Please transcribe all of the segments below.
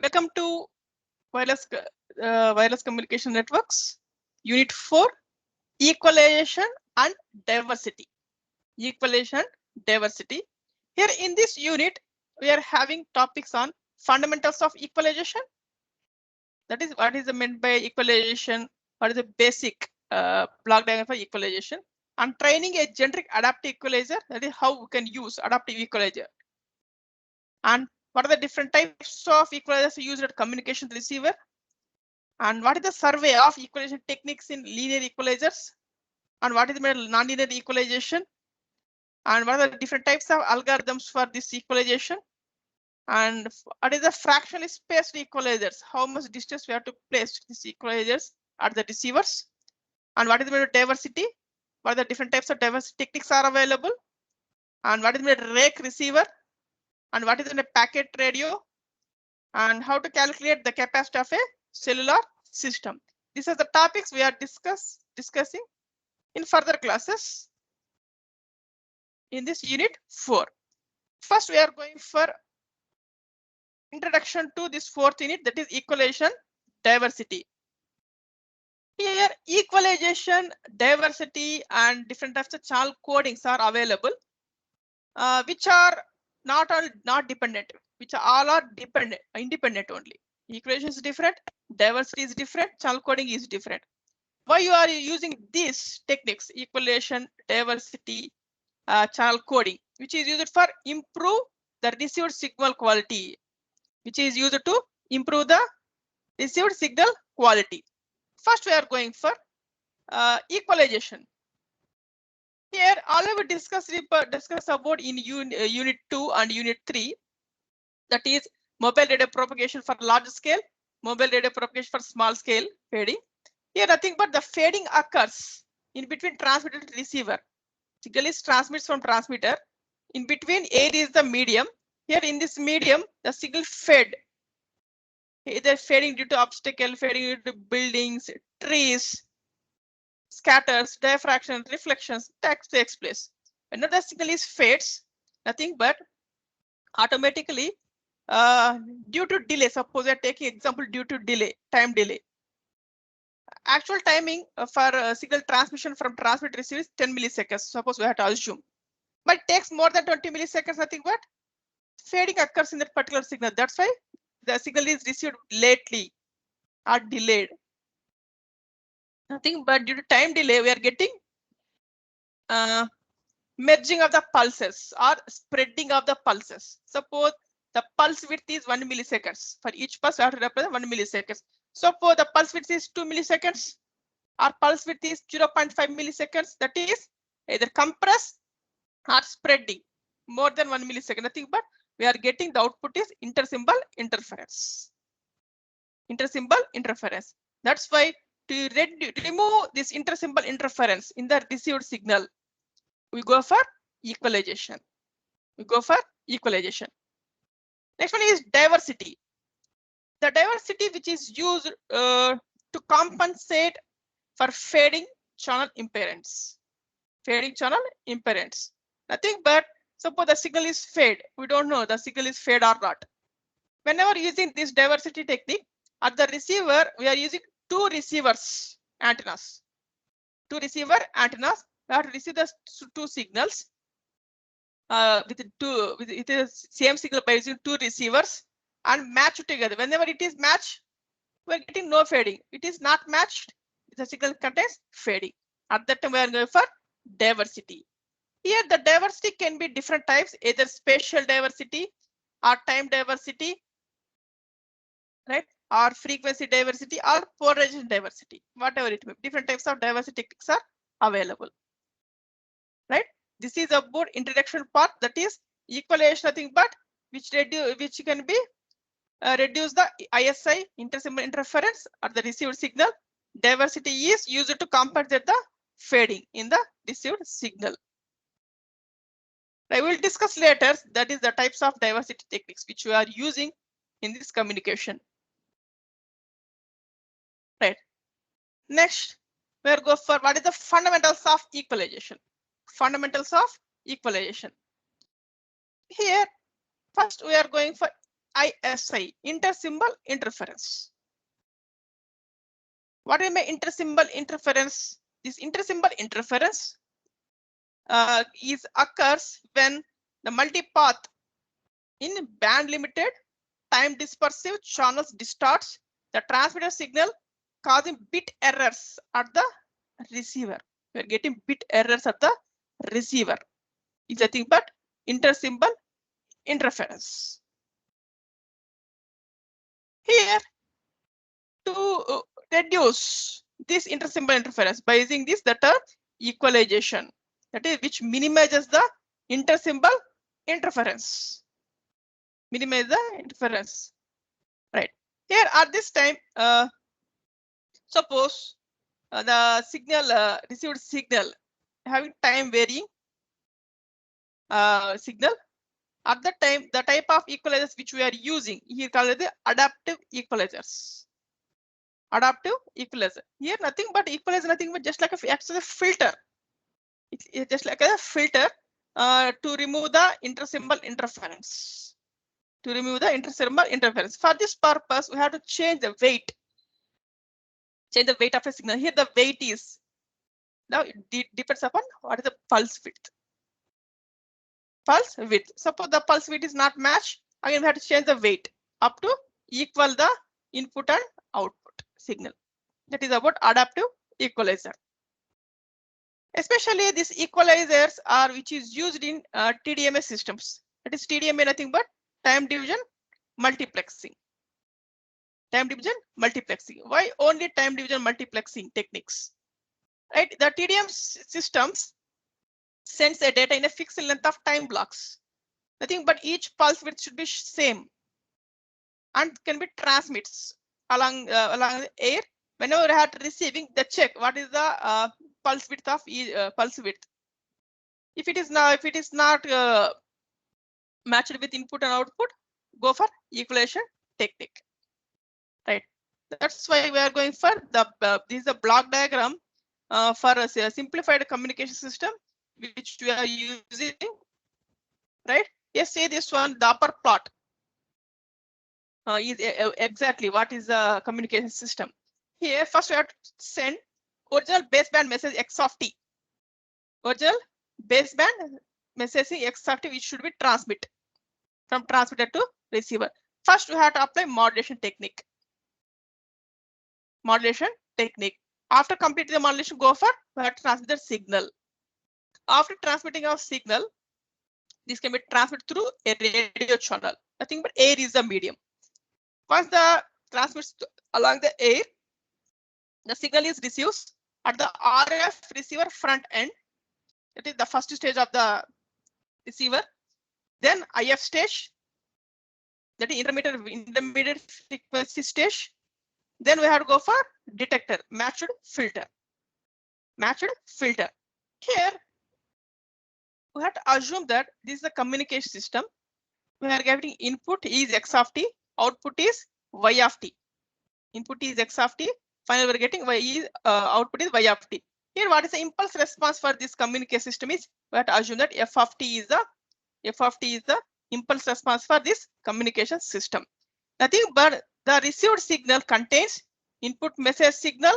Welcome to wireless communication networks, Unit 4, Equalization and Diversity. Equalization, diversity. Here in this unit, we are having topics on fundamentals of equalization. That is what is meant by equalization, what is the basic block diagram for equalization, and training a generic adaptive equalizer, that is how we can use adaptive equalizer. And what are the different types of equalizers used at communication receiver? And what is the survey of equalization techniques in linear equalizers? And what is the nonlinear equalization? And what are the different types of algorithms for this equalization? And what is the fractionally spaced equalizers? How much distance we have to place these equalizers at the receivers? And what is the diversity? What are the different types of diversity techniques are available? And what is the rake receiver? And what is the packet radio? And how to calculate the capacity of a cellular system. These are the topics we are discussing in further classes in this unit 4. First, we are going for introduction to this fourth unit, that is equalization, diversity. Here, equalization, diversity, and different types of channel codings are available, which are not dependent, which all are independent only. Equalization is different, diversity is different, channel coding is different. Why you are using these techniques, equalization, diversity, channel coding, which is used for improve the received signal quality, which is used to improve the received signal quality. First, we are going for equalization. Here, all we discuss about in unit 2 and unit 3, that is mobile data propagation for large scale, mobile data propagation for small scale fading. Here, nothing but the fading occurs in between transmitter and receiver. Signal is transmits from transmitter. In between, air is the medium. Here in this medium, the signal fade. Either fading due to obstacle, fading due to buildings, trees, scatters, diffraction, reflections, takes place. Whenever the signal is fades, nothing but automatically due to delay. Suppose we are taking example due to delay, time delay. Actual timing for signal transmission from transmit receive is 10 milliseconds. Suppose we have to assume, but it takes more than 20 milliseconds. Nothing but fading occurs in that particular signal. That's why the signal is received lately or delayed. Nothing but due to time delay, we are getting merging of the pulses or spreading of the pulses. Suppose the pulse width is 1 milliseconds. For each pulse, we have to represent 1 milliseconds. Suppose the pulse width is 2 milliseconds or pulse width is 0.5 milliseconds. That is either compressed or spreading more than 1 millisecond. Nothing but we are getting the output is intersymbol interference. Intersymbol interference. That's why to remove this intersymbol interference in the received signal, we go for equalization. Next one is diversity. The diversity which is used to compensate for fading channel impedance. Nothing but suppose the signal is fade. We don't know the signal is fade or not. Whenever using this diversity technique, at the receiver, we are using two receivers antennas. We have to receive the two signals with the same signal by using two receivers and match together. Whenever it is matched, we are getting no fading. It is not matched, the signal contains fading. At that time, we are going for diversity. Here, the diversity can be different types, either spatial diversity or time diversity, right? Or frequency diversity or polarization diversity, whatever it may be. Different types of diversity techniques are available, right? This is about introduction part, that is equalization, nothing but which can be reduce the ISI, intersymbol interference, or the received signal. Diversity is used to compensate the fading in the received signal. I will discuss later, that is the types of diversity techniques which we are using in this communication. Right. Next, we are go for what is the fundamentals of equalization. Here, first we are going for ISI, intersymbol interference. What is my intersymbol interference? This intersymbol interference occurs when the multipath in band limited time dispersive channels distorts the transmitter signal, causing bit errors at the receiver. We are getting bit errors at the receiver. It's nothing but intersymbol interference. Here, to reduce this intersymbol interference by using this, the term equalization, that is which minimizes the intersymbol interference. Minimize the interference. Right. Here at this time, suppose the signal received signal having time varying signal. At that time, the type of equalizers which we are using here called the adaptive equalizers. Adaptive equalizer. Here nothing but equalizer, nothing but just like acts as a filter. It's just like a filter to remove the intersymbol interference. To remove the intersymbol interference. For this purpose, we have to change the weight. Change the weight of a signal. Here the weight is now it depends upon what is the pulse width. Pulse width. Suppose the pulse width is not matched, again we have to change the weight up to equal the input and output signal. That is about adaptive equalizer. Especially these equalizers are which is used in TDMA systems. That is TDMA nothing but time division multiplexing. Time division multiplexing. Why only time division multiplexing techniques? Right, the TDM systems sends a data in a fixed length of time blocks. Nothing but each pulse width should be same and can be transmits along the air. Whenever we have receiving the check, what is the pulse width of pulse width? If it is not matched with input and output, go for equalization technique. Right. That's why we are going for the this is a block diagram for a simplified communication system which we are using. Right. Yes, say this one, the upper plot is exactly what is the communication system. Here, first we have to send original baseband message x of t. Original baseband messaging x of t, which should be transmit from transmitter to receiver. First, we have to apply modulation technique. Modulation technique. After completing the modulation, go for we have to transmit the signal. After transmitting our signal, this can be transmitted through a radio channel. Nothing but air is the medium. Once the transmits along the air, the signal is received at the RF receiver front end. That is the first stage of the receiver. Then IF stage, that is intermediate frequency stage. Then we have to go for detector, matched filter. Matched filter. Here, we have to assume that this is a communication system. We are getting input is x of t, output is y of t. Input is x of t, finally we're getting y is output is y of t. Here, what is the impulse response for this communication system is we have to assume that f of t is the impulse response for this communication system. Nothing but the received signal contains input message signal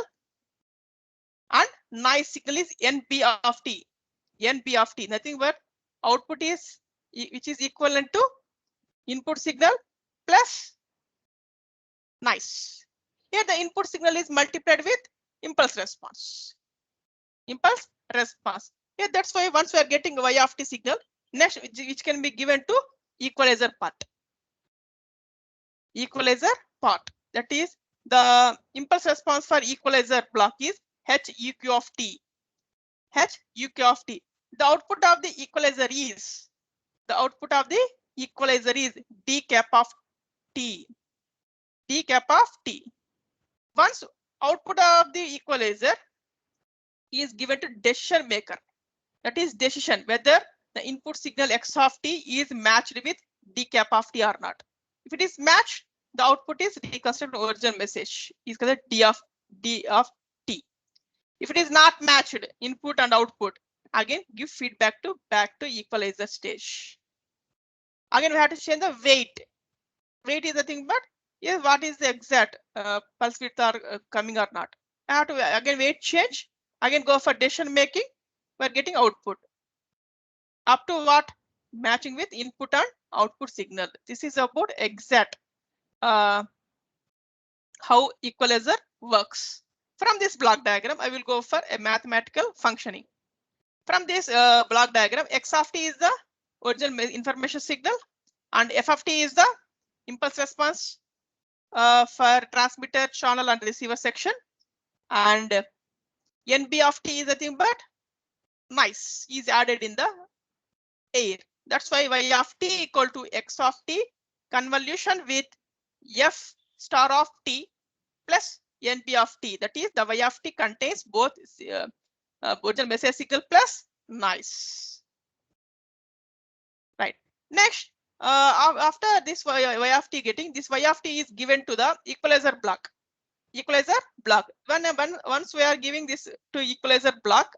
and noise signal is NB of t. NB of t, nothing but output is which is equivalent to input signal plus noise. Here the input signal is multiplied with impulse response. Impulse response. Here that's why once we are getting y of t signal, next which can be given to equalizer part. Equalizer part. That is the impulse response for equalizer block is HEQ of t. HEQ of t. The output of the equalizer is d cap of t. D cap of t. Once output of the equalizer is given to decision maker. That is decision whether the input signal x of t is matched with d cap of t or not. If it is matched, the output is reconstructed original message is called d of t. If it is not matched, input and output, again give feedback to back to equalizer stage. Again we have to change the weight. Weight is the thing, but yes, what is the exact pulse width are coming or not. I have to again weight change, again go for decision making. We're getting output. Up to what? Matching with input and output signal. This is about exact how equalizer works. From this block diagram, I will go for a mathematical functioning. From this block diagram, x of t is the original information signal and f of t is the impulse response for transmitter, channel and receiver section, and nb of t is the thing, but noise is added in the air. That's why y of t equal to x of t convolution with f star of t plus nb of t. That is, the y of t contains both original message signal plus noise. Right. Next, after this y of t getting, this y of t is given to the equalizer block. Equalizer block. Once we are giving this to equalizer block,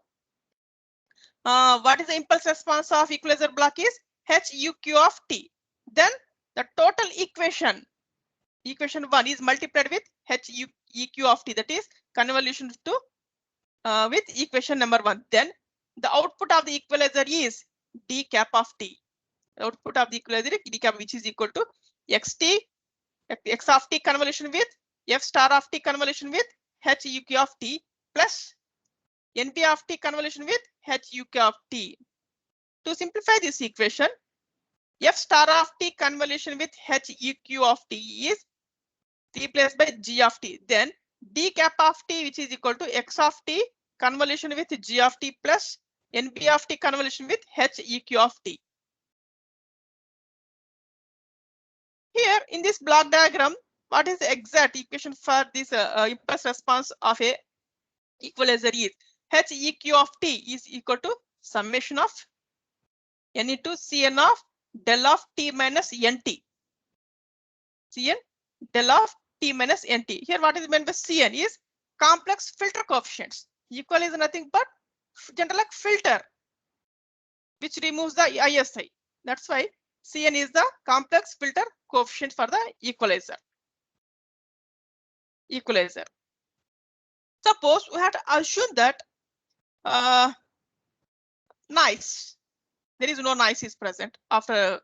what is the impulse response of equalizer block is HUQ of t. Then the total equation 1 is multiplied with HEQ of t, that is convolution to with equation number 1. Then the output of the equalizer is d cap of t. The output of the equalizer is d cap, which is equal to x of t convolution with f star of t convolution with HUQ of t plus np of t convolution with HUQ of t. To simplify this equation, f star of t convolution with HUQ of t is replaced by g of t. Then d cap of t, which is equal to x of t convolution with g of t plus np of t convolution with HEQ of t. Here in this block diagram, what is the exact equation for this impulse response of a equalizer is HEQ of t is equal to summation of n into Cn of del of t minus nt. Cn del of t minus nt. Here what is meant by Cn is complex filter coefficients. Equal is nothing but general like filter which removes the ISI. That's why Cn is the complex filter coefficient for the equalizer. Suppose we have to assume that noise, there is no noise is present after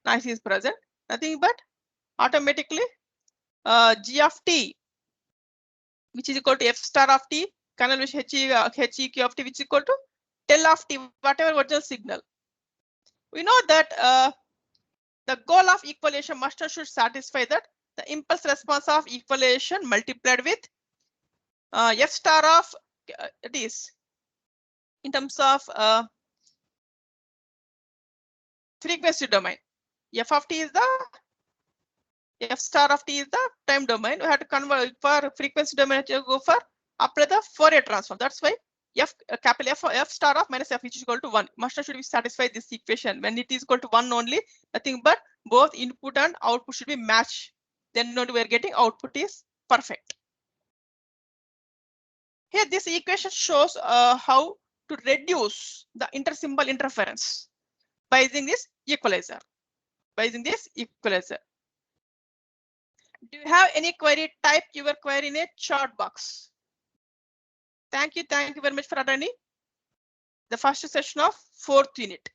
noise is present, nothing but automatically g of t, which is equal to f star of t convolution HEQ of t, which is equal to del of t, whatever original signal. We know that the goal of equalization must and should satisfy that the impulse response of equalization multiplied with f star of it is in terms of frequency domain. F of t is the f star of t is the time domain. We have to convert for frequency domain to go for apply the Fourier transform. That's why capital F star of minus f, which is equal to 1. Must and should be satisfied this equation. When it is equal to 1 only, nothing but both input and output should be matched. Then only we are getting output is perfect. Here this equation shows how to reduce the intersymbol interference by using this equalizer. Do you have any query? Type your query in a chat box. Thank you very much for attending the first session of 4th unit.